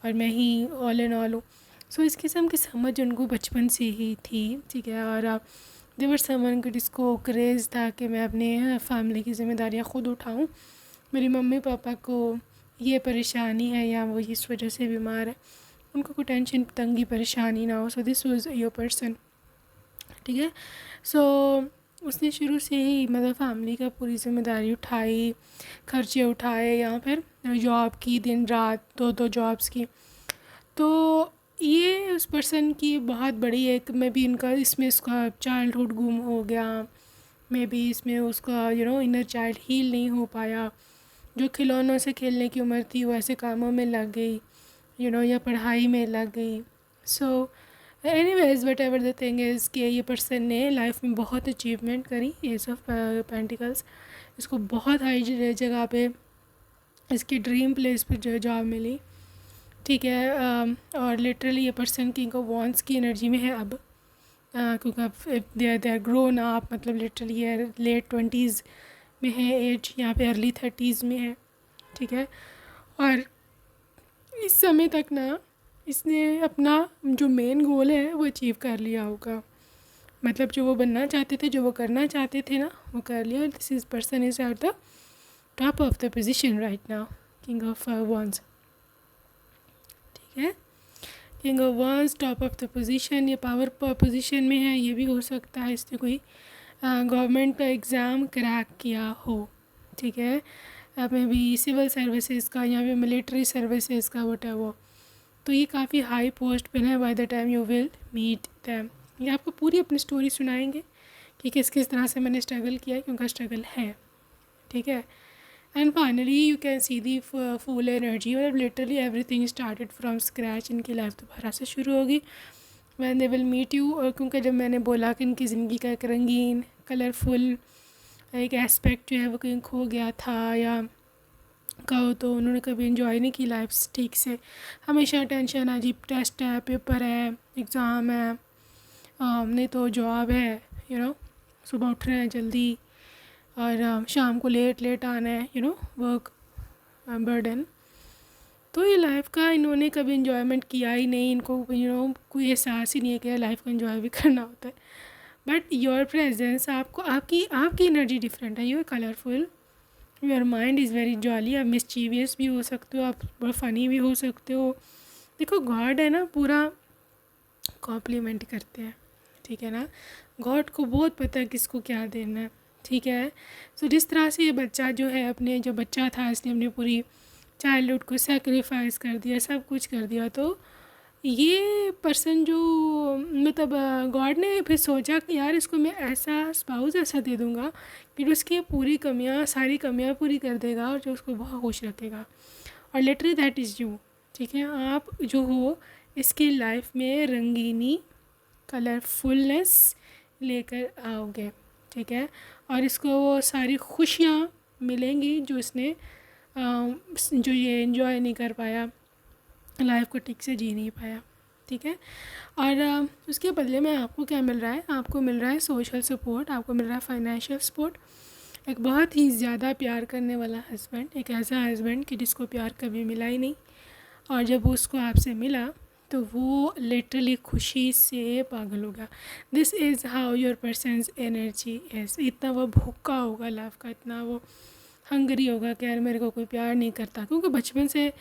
और मैं ही ऑल एंड ऑल हूँ। सो इस किस्म की समझ उनको बचपन से ही थी। ठीक है, और देवर समवन को जिसको क्रेज़ था कि मैं अपने फैमिली की जिम्मेदारियाँ ख़ुद उठाऊँ, मेरी मम्मी पापा को ये परेशानी है या वो इस वजह से बीमार है, उनको कोई टेंशन तंगी परेशानी ना हो। So this was your person. ठीक है, सो उसने शुरू से ही मतलब फैमिली का पूरी जिम्मेदारी उठाई, खर्चे उठाए, या फिर जॉब की, दिन रात 2-2 जॉब्स की। तो ये उस पर्सन की बहुत बड़ी एक, मे बी इनका इसमें इसका चाइल्डहुड गुम हो गया, मे बी इसमें उसका इनर चाइल्ड हील नहीं हो पाया, जो खिलौनों से खेलने की उम्र थी वो ऐसे कामों में लग गई, या पढ़ाई में लग गई। So anyways what ever the thing is कि ये पर्सन ने लाइफ में बहुत अचीवमेंट करी, एस ऑफ पेंटिकल्स, इसको बहुत हाई जगह पे इसकी ड्रीम प्लेस पे जो जॉब मिली। ठीक है, और लिटरली ये पर्सन किंग ऑफ वॉन्ड्स की एनर्जी में है अब, क्योंकि अब दे आर ग्रोन अप, मतलब लिटरली ये लेट 20s में है एज, यहाँ पे अर्ली 30s में है। ठीक है, और इस समय तक ना इसने अपना जो मेन गोल है वो अचीव कर लिया होगा, मतलब जो वो बनना चाहते थे, जो वो करना चाहते थे ना, वो कर लिया। This is person is at the top of the position right now, king of wands. ठीक है, king of wands top of the position, ये पावर पोजीशन में है। ये भी हो सकता है इसने कोई गवर्नमेंट का एग्ज़ाम क्रैक किया हो। ठीक है, मे बी सिविल सर्विसेज का या फिर मिलिट्री सर्विसेज का वट है वो। तो ये काफ़ी हाई पोस्ट पे है। By the time you will meet them, ये आपको पूरी अपनी स्टोरी सुनाएंगे कि किस किस तरह से मैंने स्ट्रगल किया है, क्योंकि स्ट्रगल है। ठीक है, and finally you can see the full energy, और literally everything started from scratch. इनकी लाइफ दोबारा से शुरू होगी when they will meet you. और क्योंकि जब मैंने बोला कि इनकी ज़िंदगी का एक रंगीन कलरफुल एक एस्पेक्ट जो है वो कहीं खो गया था, या कहो तो उन्होंने कभी इन्जॉय नहीं की लाइफ ठीक से, हमेशा टेंशन है, जी टेस्ट है, पेपर है, एग्ज़ाम है, नहीं तो जॉब है, सुबह उठ रहे हैं जल्दी और शाम को लेट आना है, वर्क बर्डन। तो ये लाइफ का इन्होंने कभी इन्जॉयमेंट किया ही नहीं, इनको कोई एहसास ही नहीं है कि लाइफ का इन्जॉय भी करना होता है। बट योर प्रेजेंस, आपकी एनर्जी डिफरेंट है, you are colourful, your mind is very jolly, आप मिस्चीवियस भी हो सकते हो, आप बड़ा फ़नी भी हो सकते हो। देखो गॉड है ना, पूरा कॉम्प्लीमेंट करते हैं। ठीक है ना, गॉड को बहुत पता है किसको क्या देना है। ठीक है, सो जिस तरह से ये बच्चा जो है, अपने जो बच्चा था, इसने अपनी पूरी चाइल्डहुड को सेक्रीफाइस कर दिया, सब कुछ कर दिया। तो ये पर्सन जो मतलब गॉड ने फिर सोचा कि यार इसको मैं ऐसा स्पाउस ऐसा दे दूँगा कि जो उसकी सारी कमियाँ पूरी कर देगा और जो उसको बहुत खुश रखेगा। और लिटरली दैट इज़ यू। ठीक है, आप जो हो इसकी लाइफ में रंगीनी कलरफुलनेस लेकर आओगे। ठीक है, और इसको वो सारी खुशियाँ मिलेंगी जो इसने जो ये एंजॉय नहीं कर पाया, लाइफ को ठीक से जी नहीं पाया। ठीक है, और उसके बदले में आपको क्या मिल रहा है? आपको मिल रहा है सोशल सपोर्ट, आपको मिल रहा है फाइनेंशियल सपोर्ट, एक बहुत ही ज़्यादा प्यार करने वाला हस्बैंड, एक ऐसा हस्बैंड कि जिसको प्यार कभी मिला ही नहीं, और जब उसको आपसे मिला तो वो लिटरली खुशी से पागल होगा। This is how your persons energy is. इतना वो भूखा होगा लव का, इतना वो हंगरी होगा कि यार मेरे को कोई प्यार नहीं करता। क्योंकि बचपन से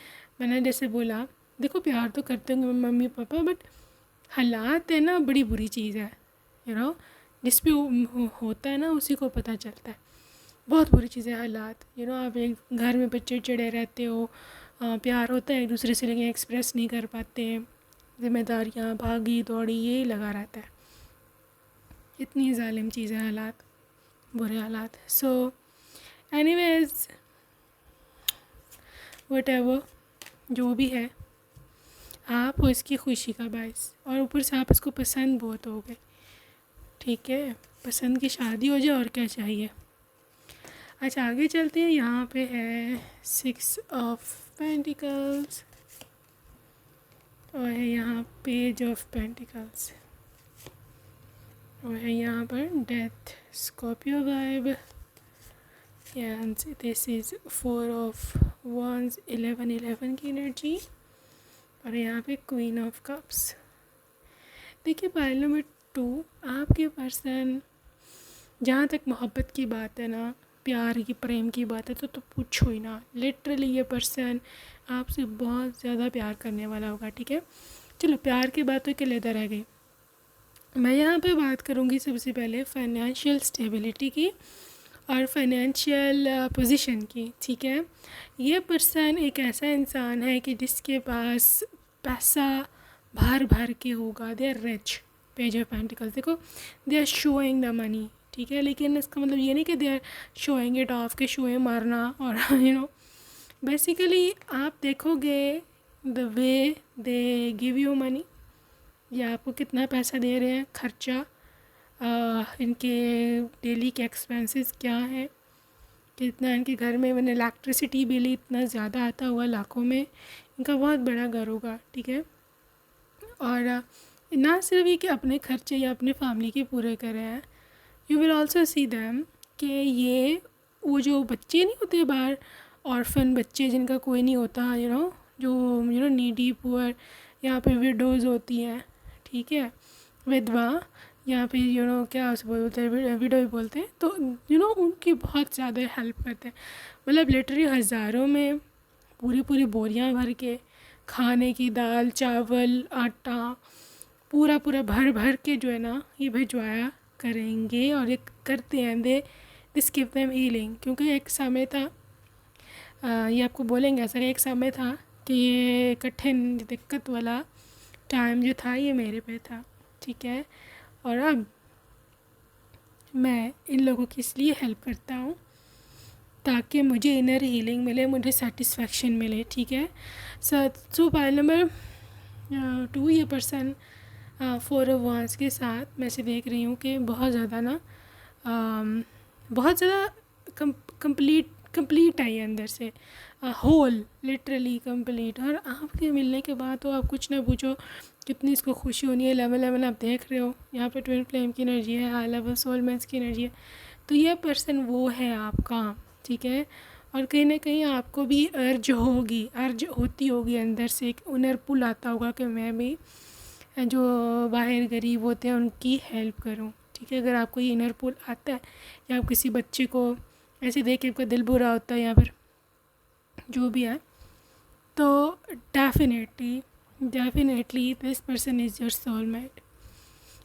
मैंने जैसे बोला, देखो प्यार तो करते होंगे मम्मी पापा, बट हालात है ना बड़ी बुरी चीज़ है, यू नो। जिस पे होता है ना उसी को पता चलता है। बहुत बुरी चीज़ है हालात, यू नो। आप एक घर में बच्चे चिड़े रहते हो, प्यार होता है एक दूसरे से लेकिन एक्सप्रेस नहीं कर पाते, जिम्मेदारियाँ भागी दौड़ी यही लगा रहता है। इतनी जालिम चीज़ है हालात, बुरे हालात। सो एनीवेज व्हाटएवर जो भी है, आप हो इसकी खुशी का बायस, और ऊपर से आप इसको पसंद बहुत हो गए, ठीक है। पसंद की शादी हो जाए और क्या चाहिए। अच्छा आगे चलते हैं। यहाँ पे है 6 ऑफ पेंटिकल्स और है यहाँ पेज ऑफ पेंटिकल्स और है यहाँ पर death, Scorpio vibe, and this is 4 of wands, 11 की एनर्जी, और यहाँ पे क्वीन ऑफ कप्स। देखिए पाइल नंबर 2, आपके पर्सन, जहाँ तक मोहब्बत की बात है ना, प्यार की प्रेम की बात है, तो पूछो ही ना। लिटरली ये पर्सन आपसे बहुत ज़्यादा प्यार करने वाला होगा, ठीक है। चलो प्यार की बात तो के लेता रह गई। मैं यहाँ पे बात करूँगी सबसे पहले फाइनेंशियल स्टेबिलिटी की और फाइनेंशियल पोजीशन की, ठीक है। ये पर्सन एक ऐसा इंसान है कि जिसके पास पैसा भर भर के होगा। They are rich, page of pentacles, देखो they are showing the money, ठीक है। लेकिन इसका मतलब ये नहीं कि they are showing it off, के शोए मारना, और यू नो बेसिकली आप देखोगे the way they give you money, या आपको कितना पैसा दे रहे हैं, खर्चा, इनके डेली के एक्सपेंसेस क्या है, कितना इनके घर में, मैंने इलेक्ट्रिसिटी बिल इतना ज़्यादा आता हुआ लाखों में, इनका बहुत बड़ा घर होगा, ठीक है। और ना सिर्फ ये कि अपने खर्चे या अपने फैमिली के पूरे कर रहे हैं, you will also see them कि ये वो जो बच्चे नहीं होते बाहर, ऑर्फन बच्चे जिनका कोई नहीं होता, यू नो, जो यू नो नीडी पुअर, यहाँ पे विडोज़ होती हैं, ठीक है, विधवा, यहाँ पे यू नो क्या उसे बोलते हैं, विडो ही बोलते हैं, तो यू नो उनकी बहुत ज़्यादा हेल्प करते हैं। मतलब लिटरली हज़ारों में पूरी पूरी बोरियां भर के खाने की, दाल चावल आटा पूरा पूरा भर भर के जो है ना ये भिजवाया करेंगे, और ये करते हैं। This give them healing. क्योंकि एक समय था, ये आपको बोलेंगे ऐसा, एक समय था कि ये कठिन दिक्कत वाला टाइम जो था ये मेरे पे था, ठीक है। और अब मैं इन लोगों की इसलिए हेल्प करता हूँ ताकि मुझे इनर हीलिंग मिले, मुझे सेटिस्फेक्शन मिले, ठीक है। सो पाइल नंबर 2, ये पर्सन 4 ऑफ वांड्स के साथ मैं से देख रही हूँ कि बहुत ज़्यादा ना बहुत ज़्यादा कंप्लीट आई है अंदर से, होल, लिटरली कंप्लीट। और आपके मिलने के बाद तो आप कुछ ना पूछो कितनी इसको खुशी होनी है। लेवल आप देख रहे हो, यहाँ पे ट्विन फ्लेम की एनर्जी है, हाई लेवल सोलमेट्स की एनर्जी है। तो ये पर्सन वो है आपका, ठीक है। और कहीं ना कहीं आपको भी अर्ज होती होगी अंदर से, एक इनर पुल आता होगा कि मैं भी जो बाहर गरीब होते हैं उनकी हेल्प करूं, ठीक है। अगर आपको ये इनर पुल आता है, या आप किसी बच्चे को ऐसे देख के आपका दिल बुरा होता है या फिर जो भी है, तो definitely this person is your soulmate.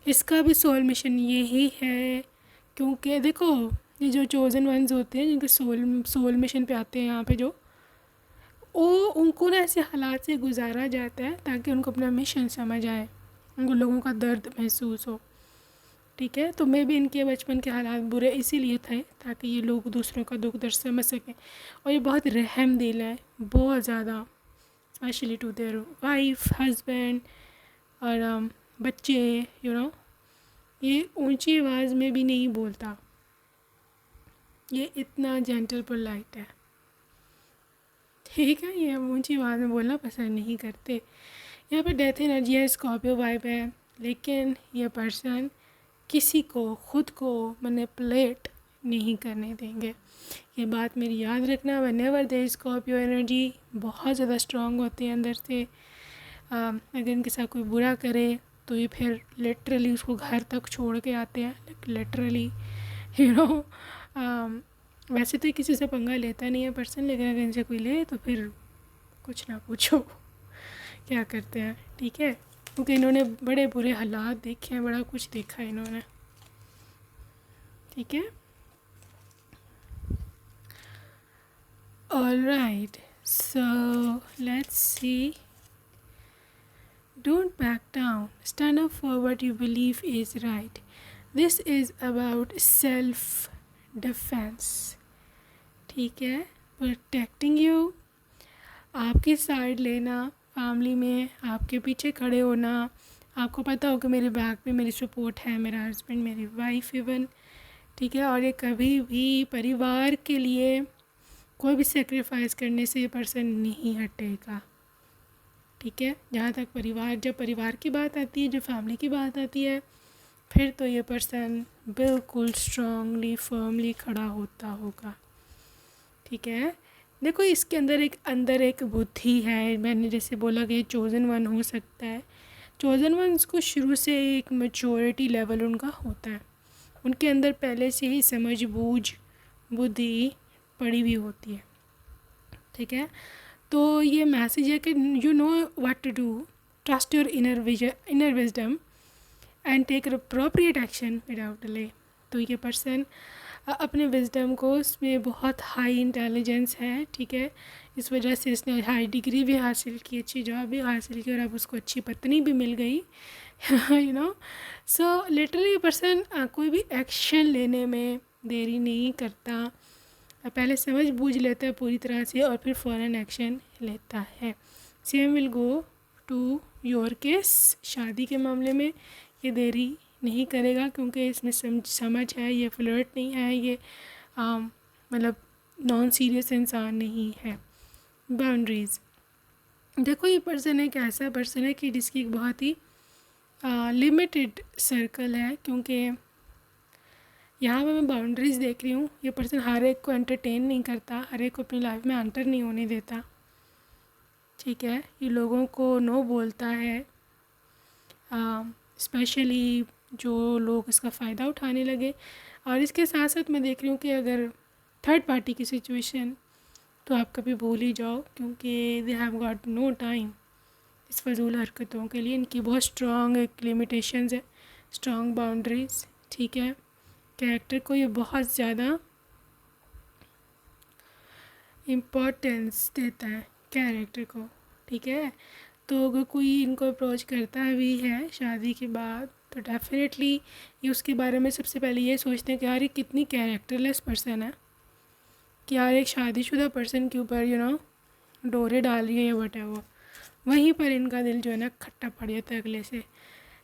इसका भी सोल मिशन यही है, क्योंकि देखो ये जो चोज़न वंस होते हैं जिनके सोल मिशन पे आते हैं यहाँ पे, जो वो उनको ना ऐसे हालात से गुजारा जाता है ताकि उनको अपना मिशन समझ आए, उनको लोगों का दर्द महसूस हो, ठीक है। तो मैं भी इनके बचपन के हालात बुरे इसीलिए थे ताकि ये लोग दूसरों का दुख दर्द समझ सकें। और ये बहुत रहम दिल है, बहुत ज़्यादा, specially to their wife, husband और बच्चे, यू नो। ये ऊंची आवाज़ में भी नहीं बोलता, ये इतना जेंटल पोलाइट है, ठीक है। ये ऊंची आवाज़ में बोलना पसंद नहीं करते। यहाँ पे डेथ एनर्जी है, स्कॉर्पियो वाइब है, लेकिन ये पर्सन किसी को खुद को मैनिपुलेट नहीं करने देंगे। ये बात मेरी याद रखना। Whenever there is Scorpio energy बहुत ज़्यादा स्ट्रॉन्ग होती है अंदर से, अगर इनके साथ कोई बुरा करे तो ये फिर लिटरली उसको घर तक छोड़ के आते हैं, लिटरली यू नो। वैसे तो ये किसी से पंगा लेता नहीं है पर्सन, लेकिन अगर इनसे कोई ले तो फिर कुछ ना पूछो क्या करते हैं, ठीक है। क्योंकि इन्होंने बड़े बुरे हालात देखे हैं, बड़ा कुछ देखा है इन्होंने, ठीक है। Alright, so let's C. Don't back down. Stand up for what you believe is right. This is about self-defense. ठीक है, protecting you. आपकी साइड लेना, फैमिली में आपके पीछे खड़े होना, आपको पता हो कि मेरे बैक पे मेरी सपोर्ट है, मेरा हस्बैंड, मेरी वाइफ इवन, ठीक है। और ये कभी भी परिवार के लिए कोई भी सेक्रीफाइस करने से ये पर्सन नहीं हटेगा, ठीक है। जहाँ तक जब परिवार की बात आती है, जब फैमिली की बात आती है, फिर तो ये पर्सन बिल्कुल स्ट्रांगली फर्मली खड़ा होता होगा, ठीक है। देखो इसके अंदर एक बुद्धि है। मैंने जैसे बोला कि ये चोज़न वन हो सकता है। चोज़न वंस को शुरू से एक मैच्योरिटी लेवल उनका होता है, उनके अंदर पहले से ही समझ बूझ बुद्धि पड़ी हुई होती है, ठीक है। तो ये मैसेज है कि you know what to do, trust your inner wisdom and take appropriate action without delay. तो ये पर्सन अपने विजडम को, उसमें बहुत हाई इंटेलिजेंस है, ठीक है। इस वजह से इसने हाई डिग्री भी हासिल की, अच्छी जॉब भी हासिल की, और अब उसको अच्छी पत्नी भी मिल गई you know. So literally person कोई भी एक्शन लेने में देरी नहीं करता, पहले समझ बूझ लेता है पूरी तरह से और फिर फ़ौरन एक्शन लेता है। Same will go to your case. शादी के मामले में ये देरी नहीं करेगा, क्योंकि इसमें समझ है, ये फ्लर्ट नहीं है, ये मतलब नॉन सीरियस इंसान नहीं है। बाउंड्रीज़, देखो ये पर्सन एक ऐसा पर्सन है कि जिसकी एक बहुत ही लिमिटेड सर्कल है, क्योंकि यहाँ पे मैं बाउंड्रीज़ देख रही हूँ। ये पर्सन हर एक को एंटरटेन नहीं करता, हर एक को अपनी लाइफ में एंटर नहीं होने देता, ठीक है। ये लोगों को नो बोलता है, स्पेशली जो लोग इसका फ़ायदा उठाने लगे। और इसके साथ साथ मैं देख रही हूँ कि अगर थर्ड पार्टी की सिचुएशन, तो आप कभी भूल ही जाओ, क्योंकि they have got no time इस फजूल हरकतों के लिए। इनकी बहुत स्ट्रॉन्ग एक लिमिटेशंस है, स्ट्रॉन्ग बाउंड्रीज़, ठीक है। कैरेक्टर को ये बहुत ज़्यादा इम्पोर्टेंस देता है कैरेक्टर को, ठीक है। तो अगर कोई इनको अप्रोच करता भी है शादी के बाद, तो डेफिनेटली ये उसके बारे में सबसे पहले ये सोचते हैं कि यार ये कितनी कैरेक्टरलेस पर्सन है, कि यार एक शादीशुदा पर्सन के ऊपर डोरे डाल रही है या वट एवर। वहीं पर इनका दिल जो है ना खट्टा पड़ जाता है अगले से।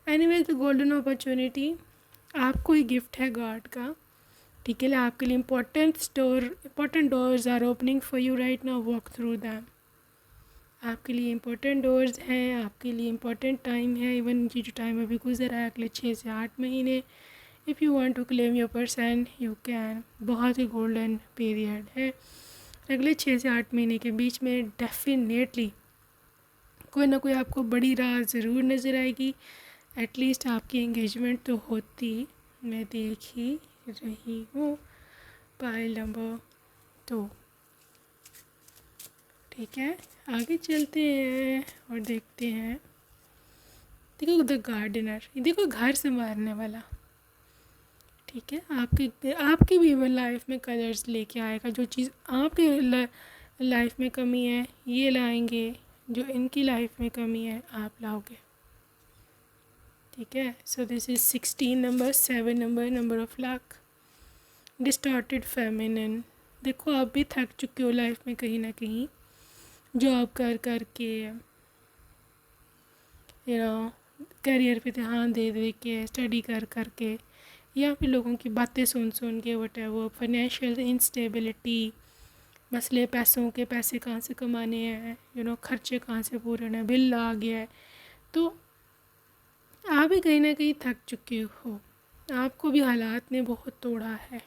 एनीवेज, द गोल्डन अपॉर्चुनिटी आपको ही गिफ्ट है गॉड का, ठीक है। आपके लिए important doors are opening for you right now, walk through them. आपके लिए इम्पोर्टेंट डोर्स हैं, आपके लिए इम्पोर्टेंट टाइम है। इवन ये जो टाइम अभी गुजरा है अगले 6 से 8 महीने, if you want to claim your person you can. बहुत ही गोल्डन पीरियड है अगले 6 से 8 महीने के बीच में। डेफिनेटली कोई ना कोई आपको बड़ी राह ज़रूर नज़र आएगी। एटलीस्ट आपकी एंगेजमेंट तो होती मैं देख ही रही हूँ। पाइल नंबर 2, ठीक है। आगे चलते हैं और देखते हैं। देखो द गार्डनर, देखो घर संवारने वाला, ठीक है। आपकी भी इवन लाइफ में कलर्स लेके आएगा। जो चीज़ आपके लाइफ में कमी है ये लाएंगे, जो इनकी लाइफ में कमी है आप लाओगे, ठीक है। So this is 16 number, 7 number of luck. Distorted feminine, देखो आप भी थक चुके हो लाइफ में कहीं ना कहीं, जॉब कर के, करियर पे ध्यान दे के, स्टडी कर के, या फिर लोगों की बातें सुन के, वट एवर, फाइनेंशियल इंस्टेबिलिटी, मसले पैसे कहाँ से कमाने हैं, खर्चे कहाँ से पूरे होने, बिल आ गया है। तो आप भी कहीं ना कहीं थक चुके हो, आपको भी हालात ने बहुत तोड़ा है,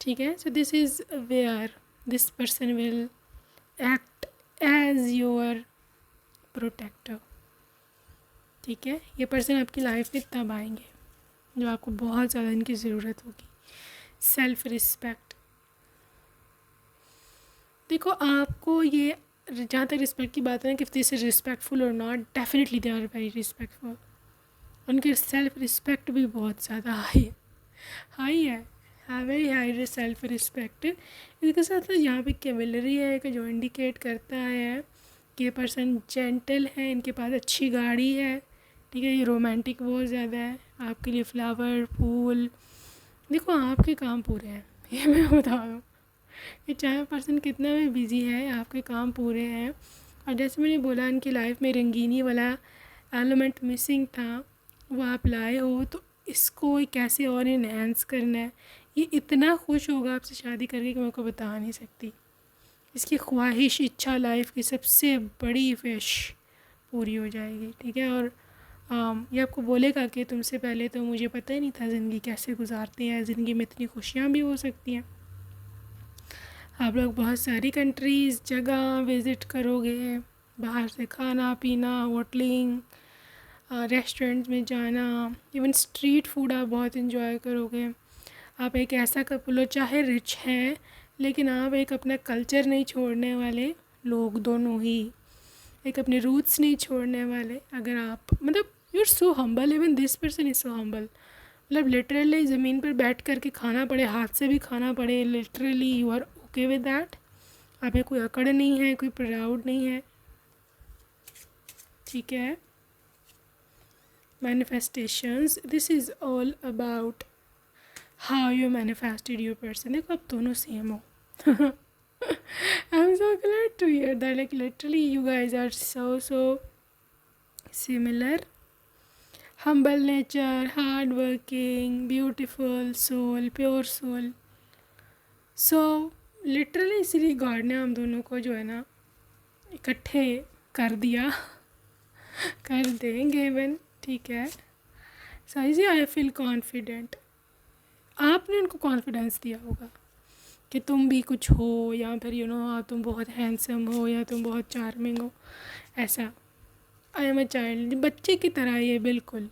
ठीक है। So this is where this person will act as your protector. ठीक है, ये पर्सन आपकी लाइफ में तब आएंगे जो आपको बहुत ज़्यादा इनकी ज़रूरत होगी। सेल्फ रिस्पेक्ट, देखो आपको ये, जहाँ तक रिस्पेक्ट की बात है ना कि दिस इज़ रिस्पेक्टफुल और not, definitely they are very respectful. उनके सेल्फ रिस्पेक्ट भी बहुत ज़्यादा हाई है वेरी हाई सेल्फ रिस्पेक्ट। इसके साथ यहाँ पे कैवलरी है कि जो इंडिकेट करता है कि ये पर्सन जेंटल है, इनके पास अच्छी गाड़ी है। ठीक है, ये रोमांटिक बहुत ज़्यादा है, आपके लिए फ्लावर फूल, देखो आपके काम पूरे हैं ये मैं बता दूँ कि चाहे पर्सन कितना भी बिजी है, आपके काम पूरे हैं। और जैसे मैंने बोला इनकी लाइफ में रंगीनी वाला एलिमेंट मिसिंग था, वो आप लाए हो, तो इसको कैसे और इन्हेंस करना है। ये इतना खुश होगा आपसे शादी करके कि मैं आपको बता नहीं सकती। इसकी ख्वाहिश, इच्छा लाइफ की सबसे बड़ी विश पूरी हो जाएगी। ठीक है, और ये आपको बोलेगा कि तुमसे पहले तो मुझे पता ही नहीं था ज़िंदगी कैसे गुजारती है, ज़िंदगी में इतनी खुशियाँ भी हो सकती हैं। आप लोग बहुत सारी कंट्रीज़ जगह विज़िट करोगे, बाहर से खाना पीना, होटलिंग, रेस्टोरेंट्स में जाना, इवन स्ट्रीट फूड आप बहुत इन्जॉय करोगे। आप एक ऐसा कपल हो, चाहे रिच हैं लेकिन आप एक अपना कल्चर नहीं छोड़ने वाले लोग, दोनों ही एक अपने रूट्स नहीं छोड़ने वाले। अगर आप मतलब you are so humble, even this person is so humble, मतलब लिटरली ज़मीन पर बैठ कर के खाना पड़े, हाथ से भी खाना पड़े, literally you are okay with that. आप में कोई अकड़ नहीं है, कोई प्राउड नहीं है। ठीक है, manifestations, this is all about how you manifested your person. देखो आप दोनों सेम हो I'm so glad to hear that, like literally you guys are so similar. Humble nature, hard working, beautiful soul, pure soul. So literally इसीलिए God ने हम दोनों को जो है ना इकट्ठे कर दिया कर देंगे वन। ठीक है, सो इसी आई फील कॉन्फिडेंट। आपने उनको कॉन्फिडेंस दिया होगा कि तुम भी कुछ हो, या फिर यू नो तुम बहुत हैंडसम हो, या तुम बहुत चार्मिंग हो। ऐसा आई एम अ चाइल्ड, बच्चे की तरह ये बिल्कुल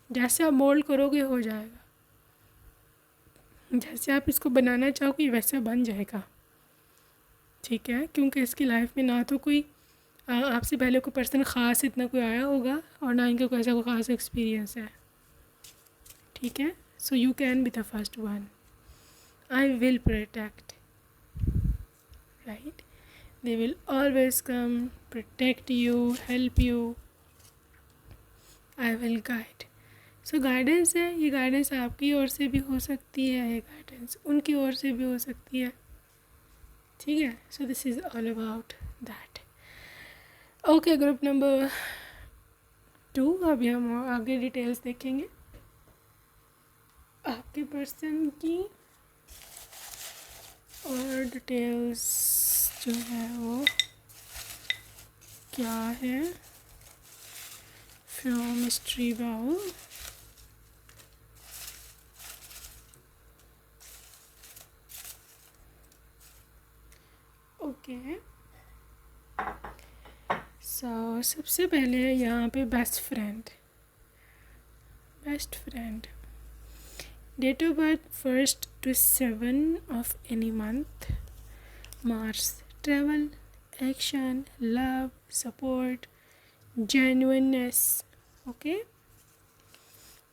जैसे आप मोल्ड करोगे हो जाएगा, जैसे आप इसको बनाना चाहोगे वैसे बन जाएगा। ठीक है, क्योंकि इसकी लाइफ में ना तो कोई आपसे पहले कोई पर्सन ख़ास इतना कोई आया होगा, और ना इनका कोई ऐसा कोई ख़ास एक्सपीरियंस है। ठीक है, so you can be the first one. I will protect, right? They will always come, protect you, help you. I will guide. So guidance है, ये guidance आपकी ओर से भी हो सकती है, ये guidance उनकी ओर से भी हो सकती है। ठीक है, so this is all about that. Okay, group number 2, अभी हम आगे डिटेल्स देखेंगे आपके पर्सन की, और डिटेल्स जो है वो क्या है फ्रॉम मिस्ट्री बाउल। ओके, सो सबसे पहले यहाँ पे best friend. Date of birth 1st to 7 of any month. Mars, travel, action, love, support, genuineness. Okay,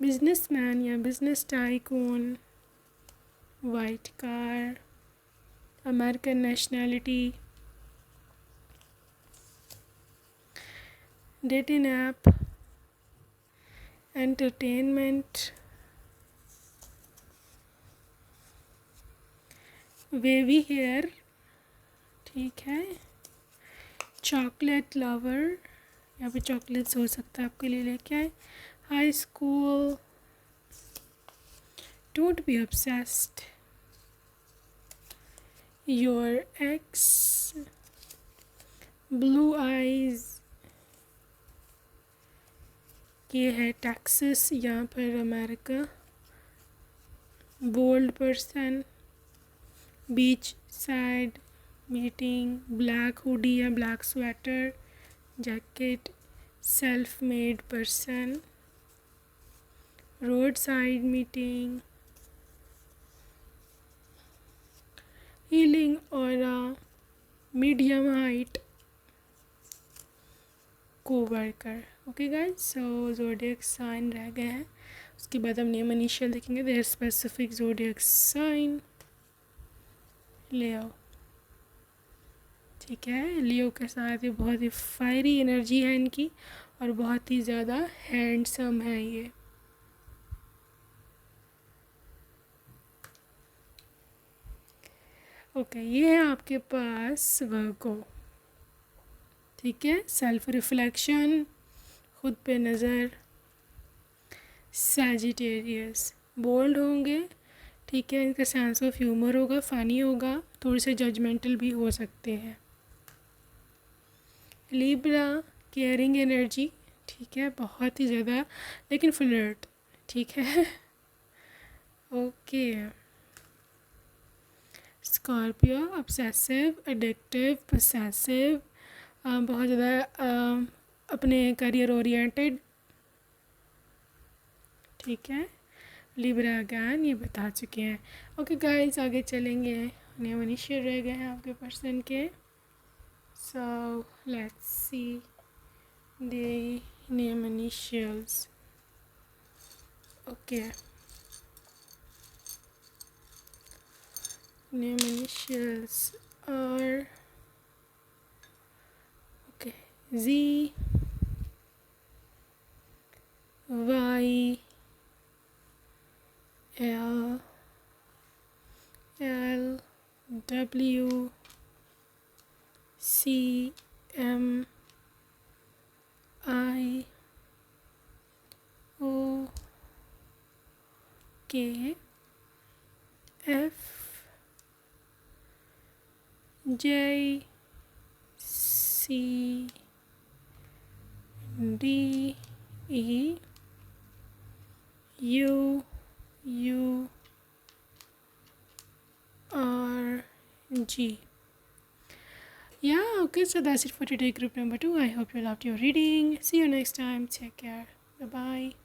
businessman या business tycoon, white car, American nationality, dating app, entertainment, wavy hair. ठीक है, chocolate lover, यहाँ पे chocolates हो सकता है आपके लिए लेके आए। High school, don't be obsessed, your ex, blue eyes, ये है टेक्सास, यहाँ पर America. Bold person, beach side meeting, black hoodie या black sweater, jacket, self-made person, roadside meeting, healing aura, medium height, co-worker. Okay guys, so zodiac sign रह गए हैं, उसके बाद हम नेम इनिशियल देखेंगे. Their specific zodiac sign Leo. ठीक है, लियो के साथ ये बहुत ही फायरी एनर्जी है इनकी और बहुत ही ज़्यादा हैंडसम है ये. ओके, ये है आपके पास वर्गो. ठीक है, सेल्फ रिफ्लेक्शन, खुद पे नज़र. सैजिटेरियस बोल्ड होंगे. ठीक है, इनका सेंस ऑफ ह्यूमर होगा, फ़नी होगा, थोड़े से जजमेंटल भी हो सकते हैं. Libra caring energy. ठीक है, बहुत ही ज़्यादा, लेकिन फ्लर्ट. ठीक है. Okay. Scorpio obsessive, addictive, possessive, बहुत ज़्यादा अपने करियर ओरिएंटेड. ठीक है. लिब्रा अगैन ये बता चुके हैं. ओके गाइस, आगे चलेंगे. नेम इनिशियल रह गए हैं आपके पर्सन के. सो let's see the name initials. Okay, name initials are okay, Z, Y, L, L, W, C, M, I, O, K, F, J, C, D, E, U, R, G. Yeah, okay, so that's it for today, group number 2. I hope you loved your reading. See you next time. Take care. Bye bye.